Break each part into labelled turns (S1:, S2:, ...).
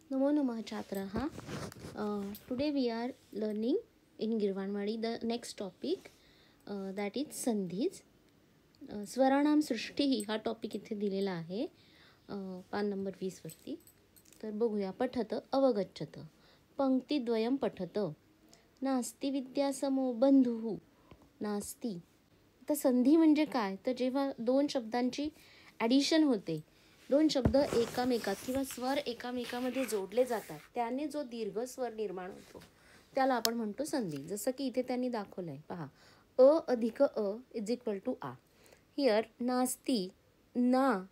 S1: Namo Namah Chhatraha. Today we are learning in Girvanwadi the next topic that is Sandhis. स्वराणाम सृष्टी हा topic इथे दिलेला आहे पान number 20 वरती. तर बघूया. पठत अवगच्छत पंक्तिद्वयं पठत नास्ति विद्यासमो बंधुः नास्ति. तर संधी म्हणजे काय, तर जेव्हा दोन शब्दांची ॲडिशन होते, दोन शब्द एकामेकात किंवा स्वर एकामेकामध्ये जोडले जातात, त्याने जो दीर्घ स्वर निर्माण होतो त्याला आपण म्हणतो संधी. जसं की इथे त्यांनी दाखवलं आहे पहा, अ अधिक अ इज इक्वल टू आ. हिअर नास्ती ना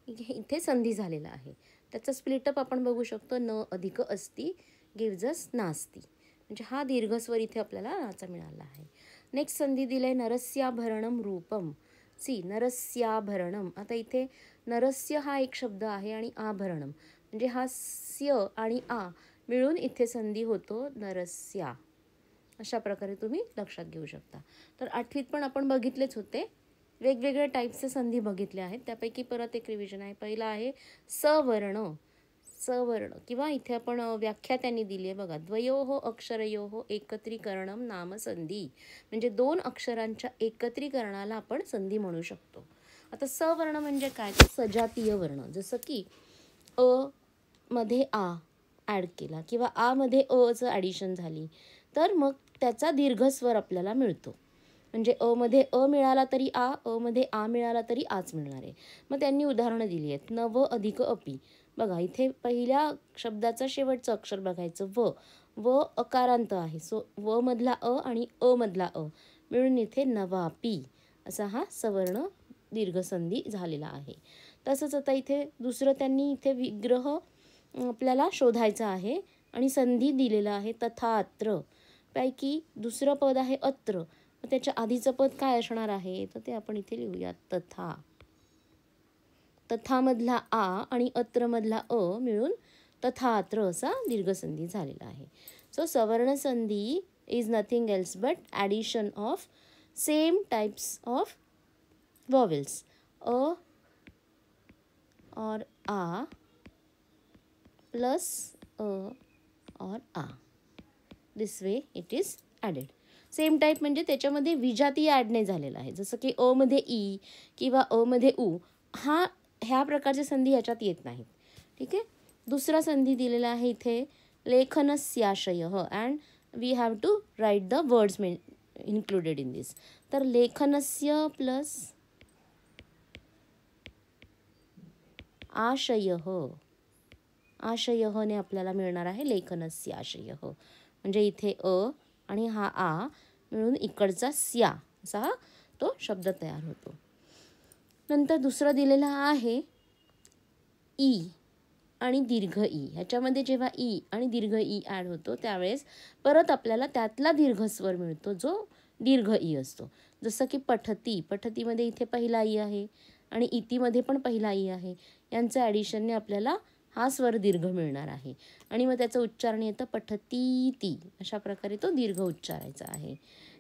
S1: इथे संधी झालेला आहे. त्याचा स्प्लिटअप आपण बघू शकतो. न अधिक अस्ती गिव्ज अस नास्ती. म्हणजे हा दीर्घस्वर इथे आपल्याला नाचा मिळाला आहे. नेक्स्ट संधी दिले नरस्याभरणम रूपम. सी नरस्याभरणम. आता इथे नरस्य हा एक शब्द आहे आणि आभरणम म्हणजे हा स्य आणि आ मिळून इथे संधी होतो नरस्या. अशा प्रकारे तुम्ही लक्षात घेऊ शकता. तर आठवीत पण आपण बघितलेच होते, वेगवेगळ्या टाईपचे संधी बघितले आहेत. त्यापैकी परत एक रिव्हिजन आहे. पहिला आहे सवर्ण. सवर्ण किंवा इथे आपण व्याख्या त्यांनी दिली आहे बघा, द्वयोः अक्षरयोः एकत्रीकरणम नाम संधी. म्हणजे दोन अक्षरांच्या एकत्रीकरणाला आपण संधी म्हणू शकतो. आता सवर्ण म्हणजे काय, तर सजातीय वर्ण. जसं की अ मध्ये आ ॲड केला किंवा आ मध्ये अचं ॲडिशन झाली तर मग त्याचा दीर्घस्वर आपल्याला मिळतो. म्हणजे अ मध्ये अ मिळाला तरी आ, अ मध्ये आ मिळाला तरी आच मिळणार आहे. मग त्यांनी उदाहरणं दिली आहेत. नव अधिक अपी. बघा इथे पहिल्या शब्दाचं शेवटचं अक्षर बघायचं व. व अकारांत आहे, सो व मधला अ आणि अ मधला अ मिळून इथे नवापी असा हा सवर्ण दीर्घसंधी झालेला आहे. तसंच आता इथे दुसरं त्यांनी इथे विग्रह आपल्याला शोधायचा आहे आणि संधी दिलेला आहे तथात्र. पैकी दुसरं पद आहे अत्र, त्याच्या आधीचं पद काय असणार आहे, तर ते आपण इथे लिहूयात तथा. तथामधला आ आणि अत्रमधला अ मिळून तथात्र असा दीर्घसंधी झालेला आहे. So savarna sandhi is nothing else but addition of same types of vowels अ और आ प्लस अ और आ. This way it is added. Same type म्हणजे त्याच्यामध्ये विजाती ॲड नाही झालेला आहे. जसं की अ मध्ये ई किंवा अ मध्ये उ ह्या प्रकारच्या संधी याच्यात येत नाहीत. ठीक आहे. दुसरा संधी दिलेला आहे इथे लेखनस्याशयः and we have to write the words included in this. तर लेखनस्य प्लस आशयः. आशयःने आपल्याला मिळणार आहे लेखनस्य आशयः. म्हणजे इथे अ आणि हा आ मिळून इकडचा स्या असा हा तो शब्द तयार होतो. नंतर दुसरं दिलेला आहे ई आणि दीर्घ ई. ह्याच्यामध्ये जेव्हा ई आणि दीर्घ ई ॲड होतो त्यावेळेस परत आपल्याला त्यातला दीर्घस्वर मिळतो जो दीर्घ ई असतो. जसं की पठती. पठतीमध्ये इथे पहिला ई आहे आणि इतीमध्ये पण पहिला ई आहे. यांचं ॲडिशनने आपल्याला हा स्वर दीर्घ मिळणार आहे आणि मग त्याचं उच्चारण येतं पठतीती. अशा प्रकारे तो दीर्घ उच्चारायचा आहे.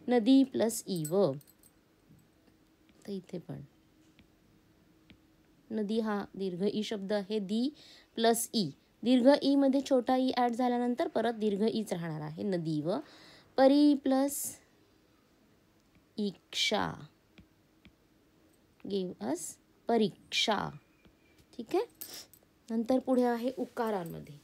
S1: नदी प्लस ई व. तर इथे पण नदी हा दीर्घ ई शब्द आहे. दी प्लस ई. दीर्घ ई मध्ये छोटा ई ॲड झाल्यानंतर परत दीर्घ ईच राहणार आहे. नदी व. परी प्लस इक्षा गिव्ह अस परीक्षा. ठीक आहे. नंतर पुढे आहे उकारांमध्ये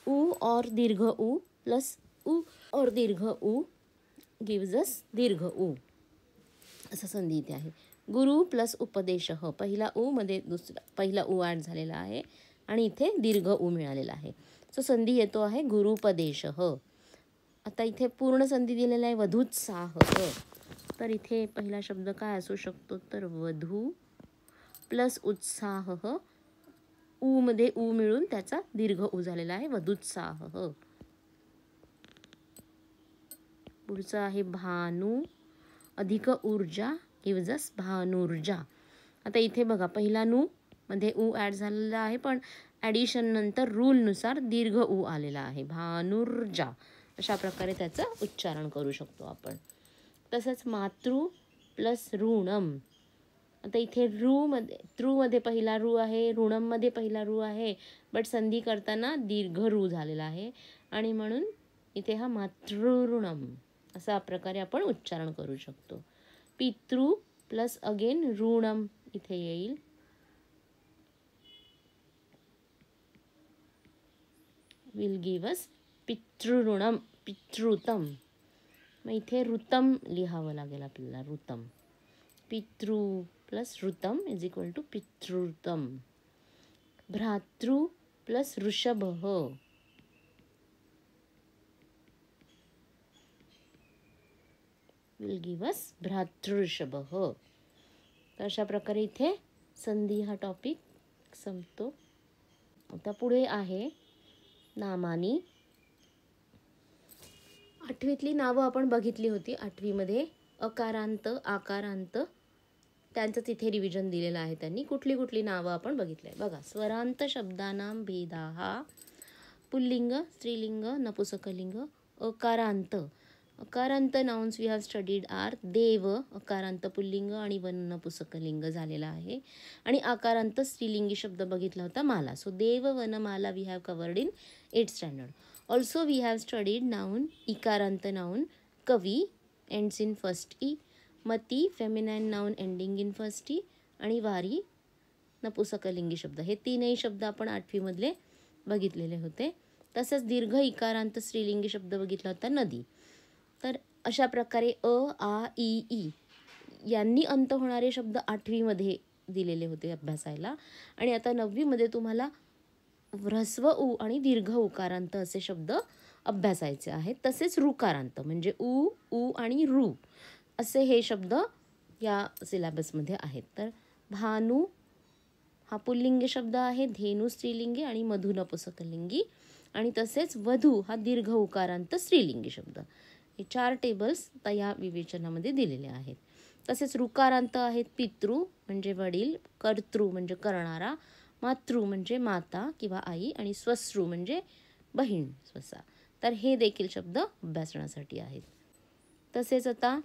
S1: उ और दीर्घ उ प्लस उ और दीर्घ उ गिव्ज अस दीर्घ उ असं संधी इथे आहे. गुरु प्लस उपदेशः. पहिला उ मध्ये दुसरा पहिला उ ॲड झालेला आहे आणि इथे दीर्घ उ मिळालेला आहे. सो संधी येतो आहे गुरुपदेशः. आता इथे पूर्ण संधी दिलेला आहे वधूत्साह. तर इथे पहिला शब्द काय असू शकतो, तर वधू प्लस उत्साह. उ मध्ये उ मिळून त्याचा दीर्घ उ झालेला आहे वधूत्साह. पुढचं आहे भानू अधिक ऊर्जा गिव्ज अस भानुर्जा. आता इथे बघा पहिला नू मध्ये उ ॲड झालेला आहे पण ॲडिशन नंतर रूलनुसार दीर्घ उ आलेला आहे भानुर्जा. अशा प्रकारे त्याचं उच्चारण करू शकतो आपण. तसंच मातृ प्लस ऋणम. आता इथे मध्ये पहिला रू आहे, ऋणममध्ये पहिला रू आहे, बट संधी करताना दीर्घ रू झालेला आहे आणि म्हणून इथे हा मातृऋणम असा प्रकारे आपण उच्चारण करू शकतो. पितृ प्लस अगेन ऋणम इथे येईल. विल गिव्ह अस पितृऋणम, पितृतम. मग इथे ऋतम लिहावं लागेल आपल्याला, ऋतम. पितृ प्लस ऋतम इज इक्वल टू पितृतम. भ्रातृ प्लस ऋषभ विल गिव्ह अस भ्रातृषभ. तर अशा प्रकारे इथे संधी हा टॉपिक संपतो. आता पुढे आहे नामानी. 8वीतली नावं आपण बघितली होती. 8वीमध्ये अकारांत, आकारांत त्यांचंच इथे रिव्हिजन दिलेलं आहे त्यांनी. कुठली कुठली नावं आपण बघितली आहे बघा. स्वरांत शब्दानाम भेदाः. पुल्लिंग, स्त्रीलिंग, नपुसकलिंग. अकारांत, अकारांत nouns we have studied are देव, अकारांत पुल्लिंग आणि वन नपुसकलिंग झालेला आहे. आणि आकारांत स्त्रीलिंगी शब्द बघितला होता माला. सो देव, वन, माला we have covered in 8th standard. Also we have studied noun, इकारांत नाउन कवी एंड्स इन फर्स्ट ई. मती feminine noun ending in first E. आणि वारी नपुसकलिंगी शब्द. हे तीनही शब्द आपण 8वीमधले बघितलेले होते. तसंच दीर्घ इकारांत स्त्रीलिंगी शब्द बघितला होता नदी. तर अशा प्रकारे अ, आ, ई यांनी अंत होणारे शब्द 8वीमध्ये दिलेले होते अभ्यासायला. आणि आता 9वीमध्ये तुम्हाला ऱ्हस्व उ आणि दीर्घ उकारांत असे शब्द अभ्यासायचे आहेत. तसेच ऋकारांत म्हणजे उ, ऊ आणि रू असे हे शब्द या सिलेबसमध्ये आहेत. तर भानू हा पुल्लिंगी शब्द आहे, धेनू स्त्रीलिंगी आणि मधु नपुसकलिंगी. आणि तसेच वधू हा दीर्घ उकारांत स्त्रीलिंगी शब्द. हे 4 टेबल्स या विवेचनामध्ये दिलेले आहेत. तसेच ऋकारांत आहेत पितृ म्हणजे वडील, कर्तृ म्हणजे करणारा, मातृ म्हणजे माता किंवा आई आणि स्वश्रू म्हणजे बहीण, स्वसा. तर हे देखील शब्द अभ्यासण्यासाठी आहेत. तसेच आता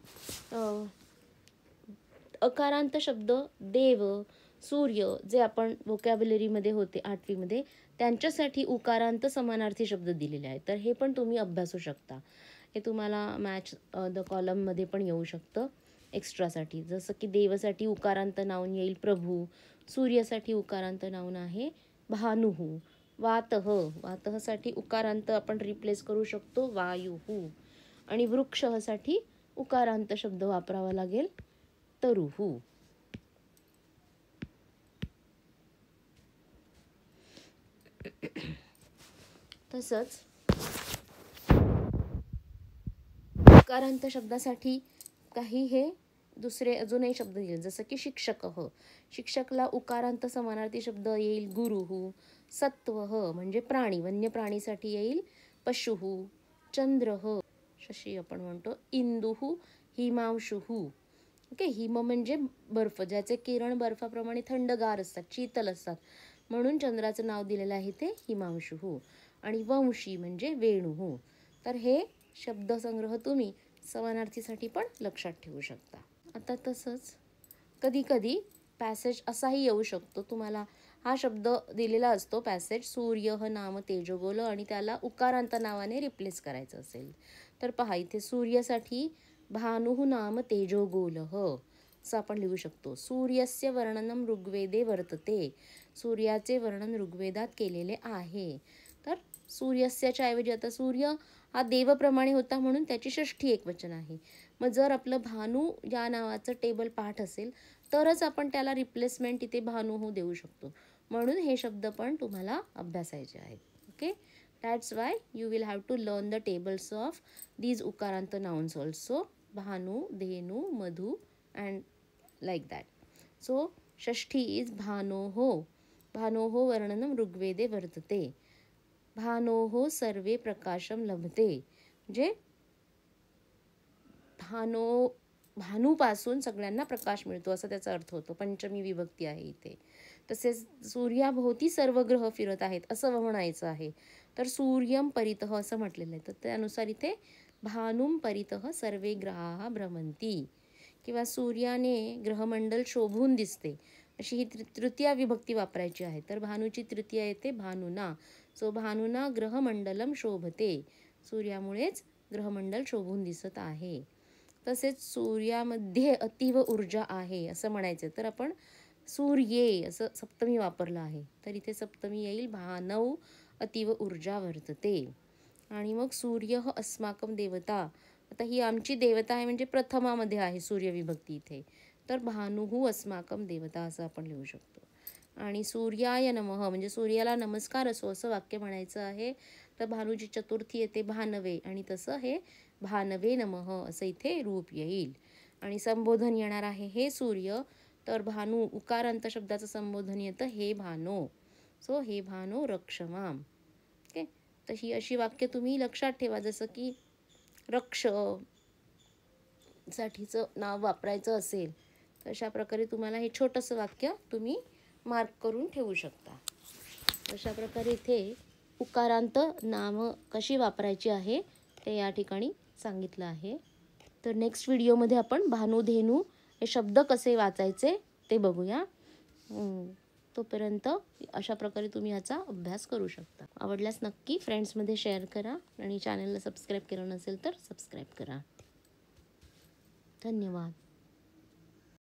S1: अकारांत शब्द देव, सूर्य जे आपण व्होकॅब्युलरीमध्ये होते 8वीमध्ये त्यांच्यासाठी उकारांत समानार्थी शब्द दिलेले आहेत. तर हे पण तुम्ही अभ्यासू शकता. हे तुम्हाला मॅच द कॉलममध्ये पण येऊ शकतं एक्स्ट्रासाठी. जसं की देवसाठी उकारांत नाऊन येईल प्रभू, सूर्यासाठी उकारांत नाऊन आहे भानुः, वातःसाठी उकारांत आपण रिप्लेस करू शकतो वायुः. आणि वृक्षसाठी उकारांत शब्द वापरावा लागेल तरुः. तसंच उकारांत शब्दासाठी काही हे दुसरे अजूनही शब्द येईल. जसं की शिक्षकः, शिक्षकला उकारांत समानार्थी शब्द येईल गुरुः. सत्वः म्हणजे प्राणी, वन्य प्राणीसाठी येईल पशुः. चंद्रः शशी आपण म्हणतो. इंदुः, हिमांशुः. ओके, हिम म्हणजे बर्फ, ज्याचे किरण बर्फाप्रमाणे थंडगार असतात, शीतल असतात, म्हणून चंद्राचं नाव दिलेलं आहे ते हिमांशुः. आणि वंशी म्हणजे वेणुः. तर हे शब्दसंग्रह तुम्ही समानार्थीसाठी पण लक्षात ठेवू शकता. आता तसंच कधी कधी पॅसेज असाही येऊ शकतो. तुम्हाला हा शब्द दिलेला असतो पॅसेज, सूर्य नाम तेजोगोल, आणि त्याला उकारांत नावाने रिप्लेस करायचं असेल तर पहा इथे सूर्यासाठी भानुः नाम तेजोगोलः असं आपण लिहू शकतो. सूर्यस्य वर्णनम ऋग्वेदे वर्तते, सूर्याचे वर्णन ऋग्वेदात केलेले आहे. तर सूर्यस्यच्या ऐवजी आता सूर्य हा देवप्रमाणे होता म्हणून त्याची षष्ठी एकवचन आहे. मग जर आपलं भानू या नावाचं टेबल पाठ असेल तरच आपण त्याला रिप्लेसमेंट इथे भानुः देऊ शकतो. म्हणून हे शब्द पण तुम्हाला अभ्यासायचे आहेत. Okay, that's why you will have to learn the tables of these उकारांत नाउन्स ऑल्सो, भानू, धेनू, मधु अँड लाईक दॅट. सो षष्ठी इज भानोः. भानोः वर्णनम ऋग्वेदे वर्तते. भानोः सर्वे प्रकाशम लभते म्हणजे भानूपासून सगळ्यांना प्रकाश मिळतो असा त्याचा अर्थ होतो. पंचमी विभक्ती आहे इथे. तसेच सूर्याभोवती सर्व ग्रह फिरत आहेत असं म्हणायचं आहे. तर सूर्यम परितः असं म्हटलेलं आहे. तर त्यानुसार इथे भानुम परितः सर्वे ग्रहाः भ्रमंती किंवा सूर्याने ग्रहमंडल शोभून दिसते, अशी ही तृतीया विभक्ती वापरायची आहे. तर भानूची तृतीया येते भानुना. सो भानुना ग्रहमंडलम शोभते. सूर्यामुळेच ग्रहमंडल शोभून दिसत आहे. तसेच सूर्यामध्ये अतीव ऊर्जा आहे असं म्हणायचं, तर आपण सूर्ये असं सप्तमी वापरलं आहे. तर इथे सप्तमी येईल भानौ अतीव ऊर्जा वर्तते. आणि मग सूर्य अस्माकम देवता. आता ही आमची देवता आहे म्हणजे प्रथमामध्ये आहे सूर्य विभक्ती इथे. तर भानुः अस्माकम देवता असं आपण लिहू शकतो. आणि सूर्याय नमः म्हणजे सूर्याला नमस्कार असो असं वाक्य म्हणायचं आहे. तर भानुची चतुर्थी येते भानवे, आणि तसं हे भानवे नमः असं इथे रूप येईल. आणि संबोधन येणार आहे हे सूर्य. तर भानू उकारांत शब्दाचं संबोधन येतं हे भानो. सो हे भानो रक्षमाम. ओके, तर ही अशी वाक्य तुम्ही लक्षात ठेवा. जसं की रक्ष साठीचं नाव वापरायचं असेल तर अशा प्रकारे तुम्हाला हे छोटंसं वाक्य तुम्ही मार्क करून ठेवू शकता. अशा प्रकारे इथे उकारांत नाम कशी वापरायची आहे ते या ठिकाणी सांगितलं आहे. तर नेक्स्ट व्हिडिओमध्ये आपण भानुधेनू हे शब्द कसे वाचायचे ते बघूया. तोपर्यंत अशा प्रकारे तुम्ही याचा अभ्यास करू शकता. आवडल्यास नक्की फ्रेंड्समध्ये शेअर करा आणि चॅनलला सबस्क्राईब केलं नसेल तर सबस्क्राईब करा. धन्यवाद.